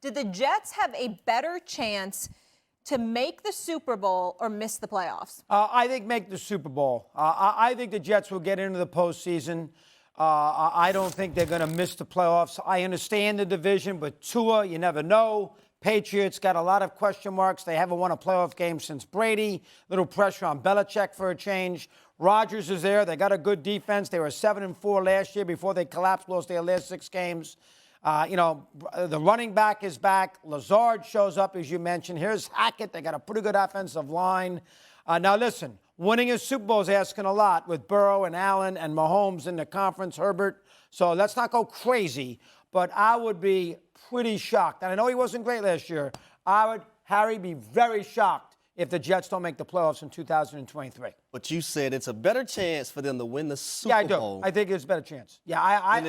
Did the Jets have a better chance to make the Super Bowl or miss the playoffs? I think make the Super Bowl. I think the Jets will get into the postseason. I don't think they're going to miss the playoffs. I understand the division, but Tua, you never know. Patriots got a lot of question marks. They haven't won a playoff game since Brady. Little pressure on Belichick for a change. Rodgers is there. They got a good defense. They were 7-4 last year before they collapsed, lost their last 6 games. The running back is back. Lazard shows up, as you mentioned. Here's Hackett. They got a pretty good offensive line. Now, listen, winning a Super Bowl is asking a lot with Burrow and Allen and Mahomes in the conference, Herbert. So let's not go crazy, but I would be pretty shocked. And I know he wasn't great last year. I would, Harry, be very shocked if the Jets don't make the playoffs in 2023. But you said it's a better chance for them to win the Super Bowl. Yeah, I do. I think it's a better chance. Yeah, I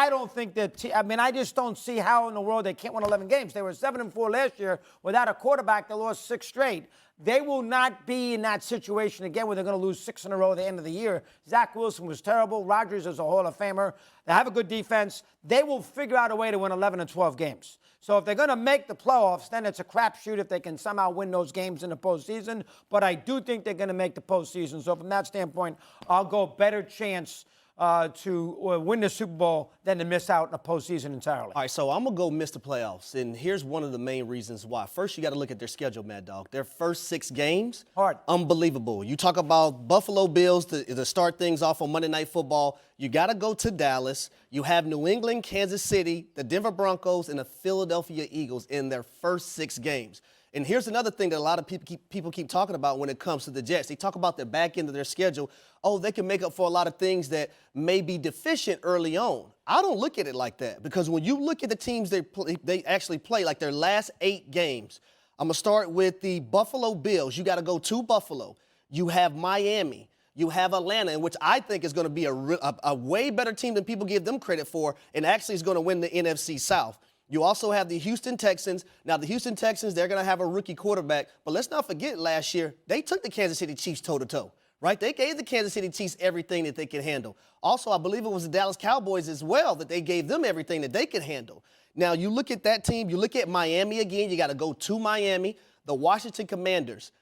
don't think that. I just don't see how in the world they can't win 11 games. They were 7-4 last year without a quarterback. They lost 6 straight. They will not be in that situation again where they're going to lose 6 in a row at the end of the year. Zach Wilson was terrible. Rodgers is a Hall of Famer. They have a good defense. They will figure out a way to win 11 and 12 games. So if they're going to make the playoffs, then it's a crapshoot if they can somehow win those games in the postseason. But I do think they're going to make the postseason. So from that standpoint, I'll go better chance to win the Super Bowl than to miss out in the postseason entirely. All right, so I'm going to go miss the playoffs, and here's one of the main reasons why. First, you got to look at their schedule, Mad Dog. Their first 6 games, hard, unbelievable. You talk about Buffalo Bills to start things off on Monday Night Football. You got to go to Dallas. You have New England, Kansas City, the Denver Broncos, and the Philadelphia Eagles in their first 6 games. And here's another thing that a lot of people keep talking about when it comes to the Jets. They talk about the back end of their schedule. Oh, they can make up for a lot of things that may be deficient early on. I don't look at it like that, because when you look at the teams they actually play, like their last 8 games, I'm going to start with the Buffalo Bills. You got to go to Buffalo. You have Miami. You have Atlanta, in which I think is going to be a way better team than people give them credit for, and actually is going to win the NFC South. You also have the Houston Texans. Now, the Houston Texans, they're going to have a rookie quarterback. But let's not forget last year, they took the Kansas City Chiefs toe-to-toe, right? They gave the Kansas City Chiefs everything that they could handle. Also, I believe it was the Dallas Cowboys as well that they gave them everything that they could handle. Now, you look at that team. You look at Miami again. You got to go to Miami. The Washington Commanders.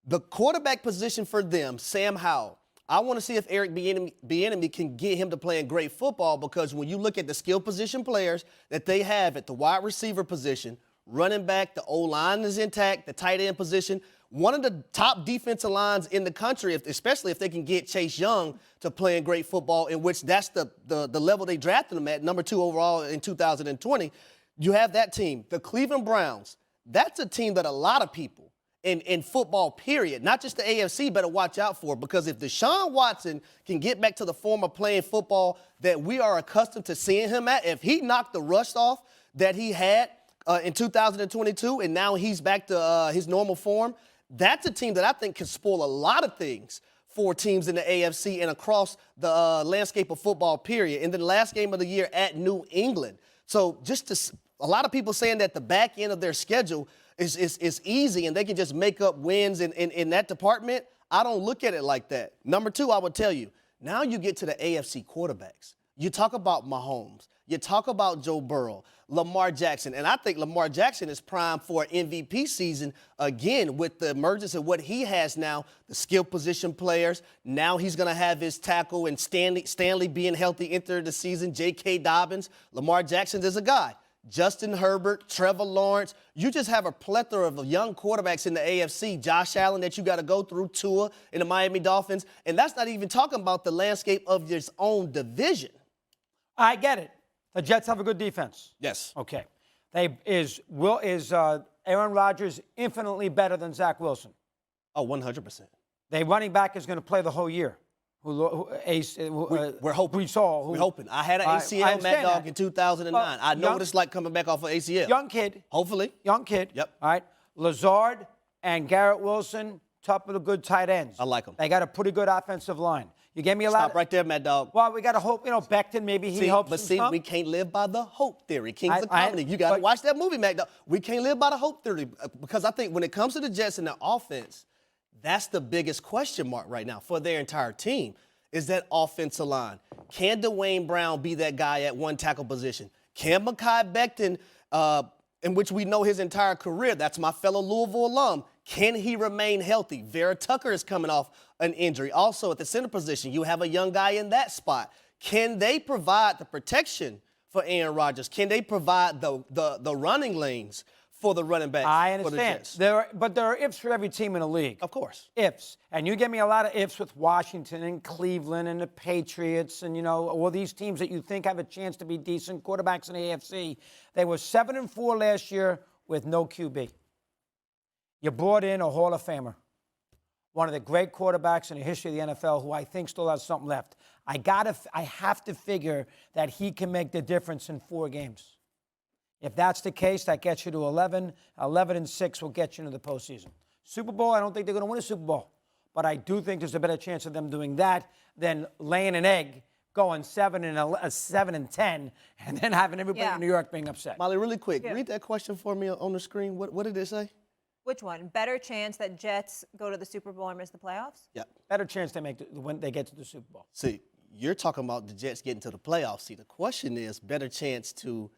The quarterback position for them, Sam Howell. I want to see if Eric Bieniemy can get him to playing great football, because when you look at the skill position players that they have at the wide receiver position, running back, the O-line is intact, the tight end position, one of the top defensive lines in the country, especially if they can get Chase Young to playing great football, in which that's the level they drafted him at, number 2 overall in 2020. You have that team. The Cleveland Browns, that's a team that a lot of people in football, period, not just the AFC, better watch out for, because if Deshaun Watson can get back to the form of playing football that we are accustomed to seeing him at, if he knocked the rust off that he had in 2022 and now he's back to his normal form, that's a team that I think can spoil a lot of things for teams in the AFC and across the landscape of football, period. And then the last game of the year at New England. So a lot of people saying that the back end of their schedule is easy and they can just make up wins in that department. I don't look at it like that. Number 2, I would tell you, now you get to the AFC quarterbacks. You talk about Mahomes. You talk about Joe Burrow, Lamar Jackson. And I think Lamar Jackson is primed for an MVP season again with the emergence of what he has now, the skill position players. Now he's going to have his tackle and Stanley being healthy enter the season, J.K. Dobbins. Lamar Jackson is a guy. Justin Herbert, Trevor Lawrence. You just have a plethora of young quarterbacks in the AFC. Josh Allen that you got to go through, Tua in the Miami Dolphins. And that's not even talking about the landscape of its own division. I get it. The Jets have a good defense. Yes. Okay. Aaron Rodgers infinitely better than Zach Wilson? Oh, 100%. Their running back is going to play the whole year. We're hoping. We're hoping. I had an ACL, Mad Dog, in 2009. I know what it's like coming back off of ACL. Young kid. Hopefully. Young kid. Yep. All right. Lazard and Garrett Wilson, top of the good tight ends. I like them. They got a pretty good offensive line. You gave me a lot. Stop right there, Mad Dog. Well, we got to hope, Becton, maybe he helps. But see, we can't live by the hope theory. Kings of comedy. You got to watch that movie, Mad Dog. We can't live by the hope theory, because I think when it comes to the Jets and the offense, that's the biggest question mark right now for their entire team. Is that offensive line. Can Dwayne Brown be that guy at one tackle position? Can Mekhi Becton, in which we know his entire career, that's my fellow Louisville alum, can he remain healthy? Vera Tucker is coming off an injury. Also, at the center position, you have a young guy in that spot. Can they provide the protection for Aaron Rodgers? Can they provide the running lanes for the running backs? I for the understand. Jets? But there are ifs for every team in the league. Of course. Ifs. And you give me a lot of ifs with Washington and Cleveland and the Patriots and, all these teams that you think have a chance to be decent quarterbacks in the AFC. They were 7-4 last year with no QB. You brought in a Hall of Famer, one of the great quarterbacks in the history of the NFL, who I think still has something left. I have to figure that he can make the difference in 4 games. If that's the case, that gets you to 11. 11-6 will get you into the postseason. Super Bowl, I don't think they're going to win a Super Bowl. But I do think there's a better chance of them doing that than laying an egg, going 7-10, and then having everybody in New York being upset. Molly, really quick, read that question for me on the screen. What did it say? Which one? Better chance that Jets go to the Super Bowl or miss the playoffs? Yeah. Better chance they make when they get to the Super Bowl. See, you're talking about the Jets getting to the playoffs. See, the question is better chance to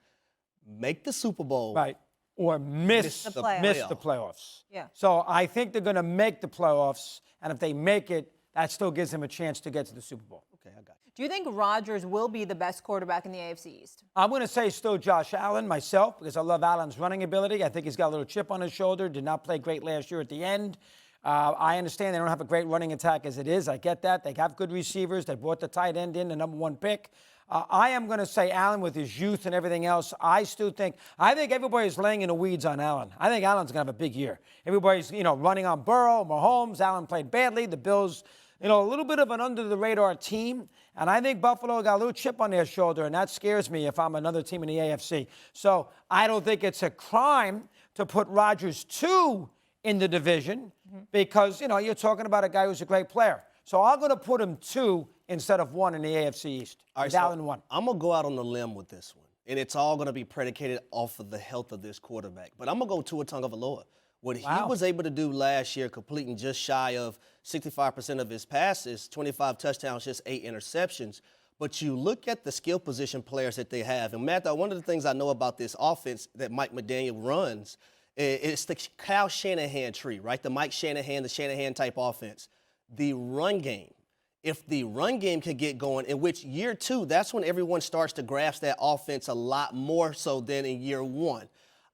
make the Super Bowl. Right. Or miss the playoffs. Yeah. So I think they're going to make the playoffs, and if they make it, that still gives them a chance to get to the Super Bowl. Okay, I got you. Do you think Rodgers will be the best quarterback in the AFC East? I'm going to say still Josh Allen myself because I love Allen's running ability. I think he's got a little chip on his shoulder. Did not play great last year at the end. I understand they don't have a great running attack as it is. I get that. They have good receivers. They brought the tight end in, the number 1 pick. I am going to say Allen with his youth and everything else. I think everybody's laying in the weeds on Allen. I think Allen's going to have a big year. Everybody's, running on Burrow, Mahomes. Allen played badly. The Bills, a little bit of an under-the-radar team. And I think Buffalo got a little chip on their shoulder, and that scares me if I'm another team in the AFC. So I don't think it's a crime to put Rodgers 2 in the division because, you're talking about a guy who's a great player. So I'm going to put him 2 instead of 1 in the AFC East. All right, Allen 1. I'm going to go out on a limb with this one, and it's all going to be predicated off of the health of this quarterback. But I'm going to go Tua Tagovailoa. What he was able to do last year, completing just shy of 65% of his passes, 25 touchdowns, just 8 interceptions. But you look at the skill position players that they have. And, Matt, one of the things I know about this offense that Mike McDaniel runs is the Kyle Shanahan tree, right? The Mike Shanahan, the Shanahan-type offense. The run game. If the run game can get going, in which year 2, that's when everyone starts to grasp that offense a lot more so than in year 1.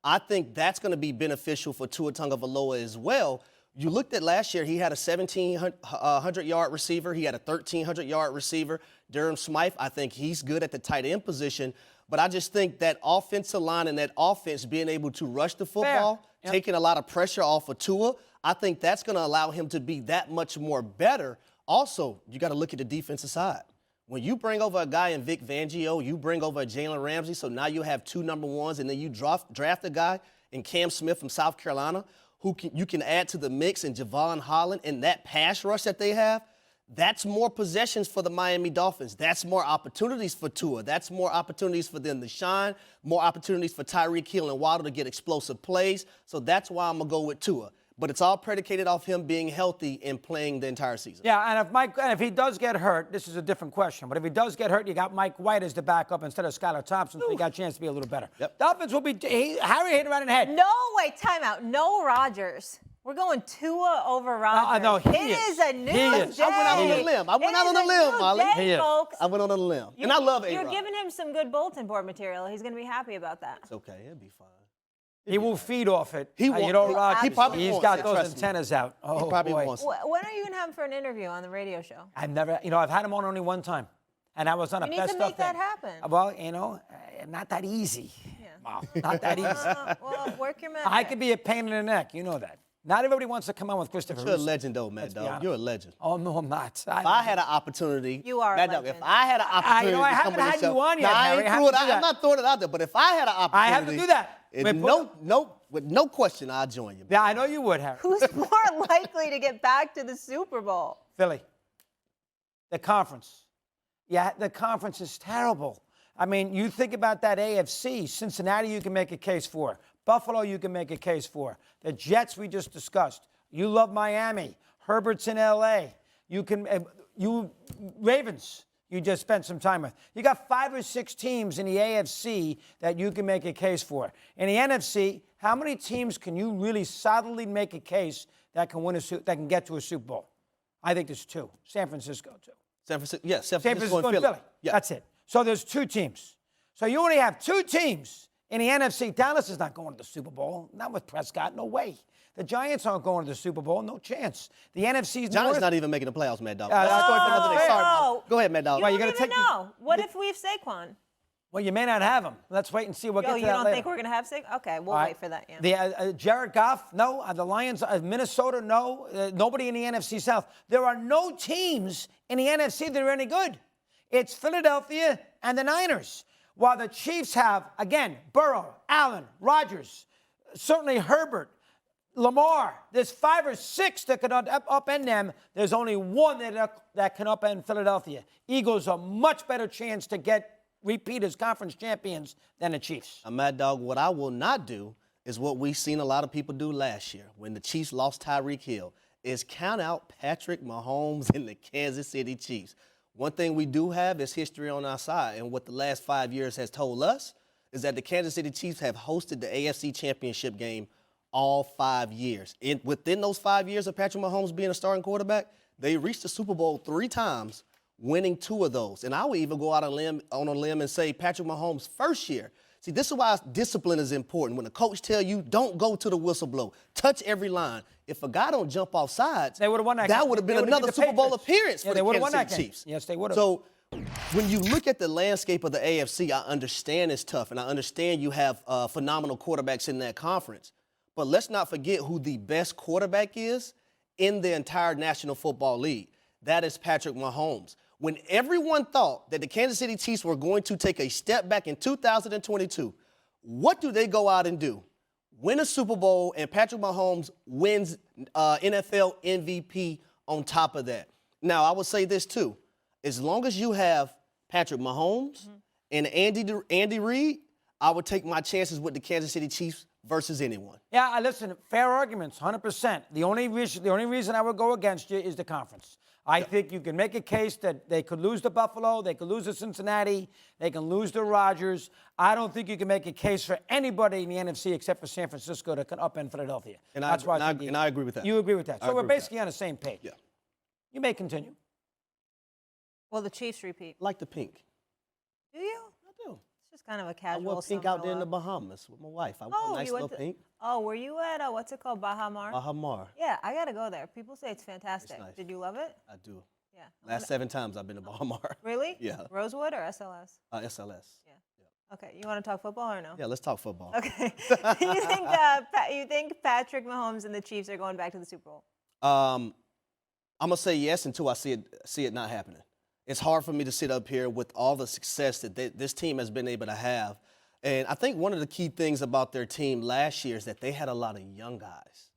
I think that's going to be beneficial for Tua Tagovailoa as well. You looked at last year, he had a 1,700-yard receiver. He had a 1,300-yard receiver. Durham Smythe, I think he's good at the tight end position. But I just think that offensive line and that offense being able to rush the football, taking a lot of pressure off of Tua, I think that's going to allow him to be that much more better. Also, you got to look at the defensive side. When you bring over a guy in Vic Fangio, you bring over a Jalen Ramsey, so now you have 2 number 1s, and then you draft a guy in Cam Smith from South Carolina who you can add to the mix, and Javon Holland, and that pass rush that they have, that's more possessions for the Miami Dolphins. That's more opportunities for Tua. That's more opportunities for them to shine, more opportunities for Tyreek Hill and Waddle to get explosive plays. So that's why I'm going to go with Tua. But it's all predicated off him being healthy and playing the entire season. Yeah, and if he does get hurt, this is a different question. But if he does get hurt, you got Mike White as the backup instead of Skylar Thompson, so he got a chance to be a little better. Yep. Dolphins will be Harry hitting right in the head. No, wait, timeout. No Rodgers. We're going Tua over Rodgers. No, he is a new day. I went out on a limb. I went out on a limb, Molly. Day, folks. I went on a limb. And I love A-Rod. You're giving him some good bulletin board material. He's going to be happy about that. It's okay. It'll be fine. He will feed off it. He He's got those antennas out. Oh, he probably boy. wants it. When are you going to have him for an interview on the radio show? I've had him on only one time. And I was on a You best need to make stuff that happen. Well, not that easy. Yeah. Wow, not that easy. Well, work your magic. I could be a pain in the neck. You know that. Not everybody wants to come on with Christopher You're a Russo. legend, though, Matt, dog. You're a legend. Oh, no, I'm not. If I had an opportunity. You are a legend. If I had an opportunity I to come haven't on had the show. you on yet, Harry. I'm not throwing it out there, but if I had an opportunity. I have to do that. With no question, I'll join you. Yeah, I know you would, Harry. Who's more likely to get back to the Super Bowl? Philly. The conference. Yeah, the conference is terrible. I mean, you think about that AFC. Cincinnati, you can make a case for. Buffalo, you can make a case for. The Jets, we just discussed. You love Miami. Herbert's in L.A. Ravens. you just spent some time with. You got 5 or 6 teams in the AFC that you can make a case for. In the NFC, how many teams can you really solidly make a case that can get to a Super Bowl? I think there's 2. San Francisco, 2. San Francisco, San Francisco and Philly. Yeah. That's it. So there's 2 teams. So you only have 2 teams in the NFC. Dallas is not going to the Super Bowl. Not with Prescott. No way. The Giants aren't going to the Super Bowl. No chance. The NFC's Giants not even making the playoffs, Mad Dog. no. Sorry. Go ahead, Mad Dog. You don't even know. What if we have Saquon? Well, you may not have him. Let's wait and see. We'll get to that you don't later. think we're going to have Saquon? Okay, we'll wait for that. Yeah. The Jared Goff, no. The Lions, Minnesota, no. Nobody in the NFC South. There are no teams in the NFC that are any good. It's Philadelphia and the Niners. While the Chiefs have, again, Burrow, Allen, Rodgers, certainly Herbert, Lamar. There's 5 or 6 that can upend them. There's only 1 that can upend Philadelphia. Eagles a much better chance to repeat as conference champions than the Chiefs. Mad Dog, what I will not do is what we've seen a lot of people do last year when the Chiefs lost Tyreek Hill, is count out Patrick Mahomes and the Kansas City Chiefs. One thing we do have is history on our side, and what the last 5 years has told us is that the Kansas City Chiefs have hosted the AFC Championship game all 5 years. Within those 5 years of Patrick Mahomes being a starting quarterback, they reached the Super Bowl 3 times, winning 2 of those. And I would even go out on a limb and say Patrick Mahomes' first year. See, this is why discipline is important. When the coach tell you, don't go to the whistle blow, touch every line. If a guy don't jump off sides, they would have won that would have been another Super Bowl appearance for the Kansas City Chiefs. Yes, they would have. So when you look at the landscape of the AFC, I understand it's tough, and I understand you have phenomenal quarterbacks in that conference. But let's not forget who the best quarterback is in the entire National Football League. That is Patrick Mahomes. When everyone thought that the Kansas City Chiefs were going to take a step back in 2022, what do they go out and do? Win a Super Bowl, and Patrick Mahomes wins NFL MVP on top of that. Now, I would say this, too. As long as you have Patrick Mahomes and Andy Reid, I would take my chances with the Kansas City Chiefs versus anyone. Yeah, listen, fair arguments, 100%. The only reason I would go against you is the conference. I think you can make a case that they could lose to Buffalo, they could lose to Cincinnati, they can lose to Rodgers. I don't think you can make a case for anybody in the NFC except for San Francisco that can upend Philadelphia. And I agree with that. You agree with that. So we're basically on the same page. Yeah. You may continue. Will the Chiefs repeat? Like the pink. Do you? I do. It's just kind of a I casual wore pink out there in the Bahamas with my wife. I wore a nice little pink. Oh, were you at, what's it called, Baha Mar? Baha Mar. Yeah, I got to go there. People say it's fantastic. It's nice. Did you love it? I do. Yeah. Last 7 times I've been to Baha Mar. Really? Yeah. Rosewood or SLS? SLS. Yeah. Okay, you want to talk football or no? Yeah, let's talk football. Okay. you think Patrick Mahomes and the Chiefs are going back to the Super Bowl? I'm gonna say yes until I see it not happening. It's hard for me to sit up here with all the success that this team has been able to have. And I think one of the key things about their team last year is that they had a lot of young guys.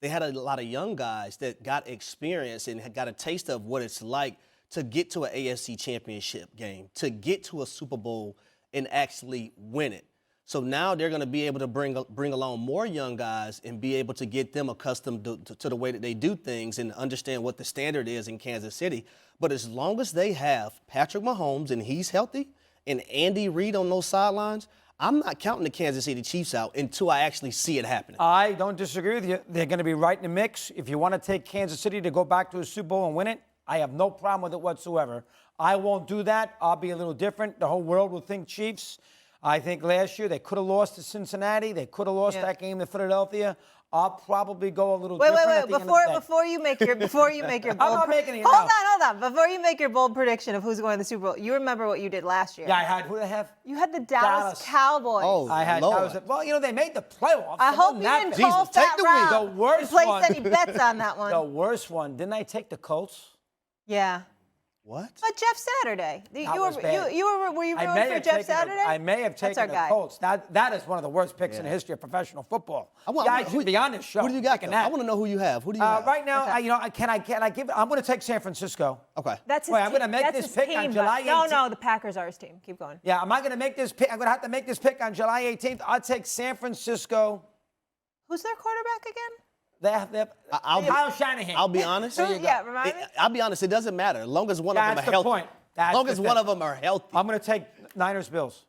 They had a lot of young guys that got experience and had got a taste of what it's like to get to an AFC championship game, to get to a Super Bowl and actually win it. So now they're going to be able to bring along more young guys and be able to get them accustomed to the way that they do things and understand what the standard is in Kansas City. But as long as they have Patrick Mahomes and he's healthy and Andy Reid on those sidelines, I'm not counting the Kansas City Chiefs out until I actually see it happening. I don't disagree with you. They're going to be right in the mix. If you want to take Kansas City to go back to a Super Bowl and win it, I have no problem with it whatsoever. I won't do that. I'll be a little different. The whole world will think Chiefs. I think last year they could have lost to Cincinnati. They could have lost that game to Philadelphia. I'll probably go a little different. Wait. Before you make your bold I'm not making it hold on. Before you make your bold prediction of who's going to the Super Bowl, you remember what you did last year. Yeah, I had who did I have? You had the Dallas Cowboys. Oh, I had. Well, they made the playoffs. I hope you didn't call that round. The worst place one. any bets on that one. The worst one. Didn't I take the Colts? Yeah. What? But Jeff Saturday. Were you rooting for Jeff Saturday? I may have taken the Colts. That is one of the worst picks in the history of professional football. I should be on this show. Who do you got? I want to know who you have. Who do you have? Right now, can I give it? I'm going to take San Francisco. Okay. That's his I'm going to team. make this pick on July 18th. No, the Packers are his team. Keep going. Yeah, am I going to make this pick? I'm going to have to make this pick on July 18th. I'll take San Francisco. Who's their quarterback again? Kyle Shanahan. I'll be honest. Yeah, remind me. I'll be honest. It doesn't matter as long as one of them are healthy. That's the point. As long as one of them are healthy. I'm going to take Niners-Bills.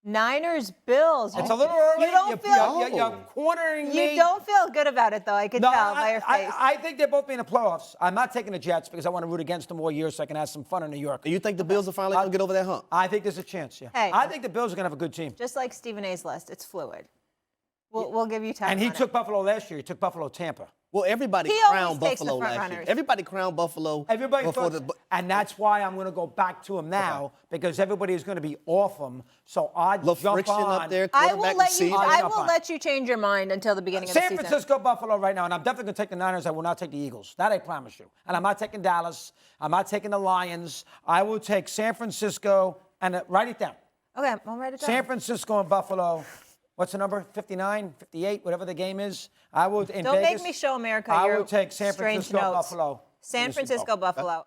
Niners-Bills. It's a little early. You don't feel. You're cornering me. You don't feel good about it, though. I can tell by your face. I think they're both being in the playoffs. I'm not taking the Jets because I want to root against them all year so I can have some fun in New York. Do you think the Bills are finally going to get over that hump? I think there's a chance, yeah. Hey. I think the Bills are going to have a good team. Just like Stephen A's list, it's fluid. We'll give you time. And he on took it. Buffalo last year. He took Buffalo Tampa. Well, everybody He crowned always takes the Buffalo front last year. runners. Everybody crowned Buffalo. Everybody before thought, and that's why I'm going to go back to him now because everybody is going to be off him. So I jump friction on. up there. I will let you. I jump will on. let you change your mind until the beginning of the San season. Francisco, Buffalo right now, and I'm definitely going to take the Niners. I will not take the Eagles. That I promise you. And I'm not taking Dallas. I'm not taking the Lions. I will take San Francisco and write it down. Okay, I'll write it down. San Francisco and Buffalo. What's the number? 59, 58, whatever the game is. I will in Don't Vegas, make me show America I your will take San strange Francisco, notes. Buffalo. San Francisco, Buffalo.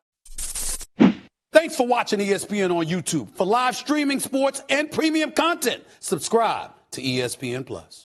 Thanks for watching ESPN on YouTube. For live streaming sports and premium content, subscribe to ESPN Plus.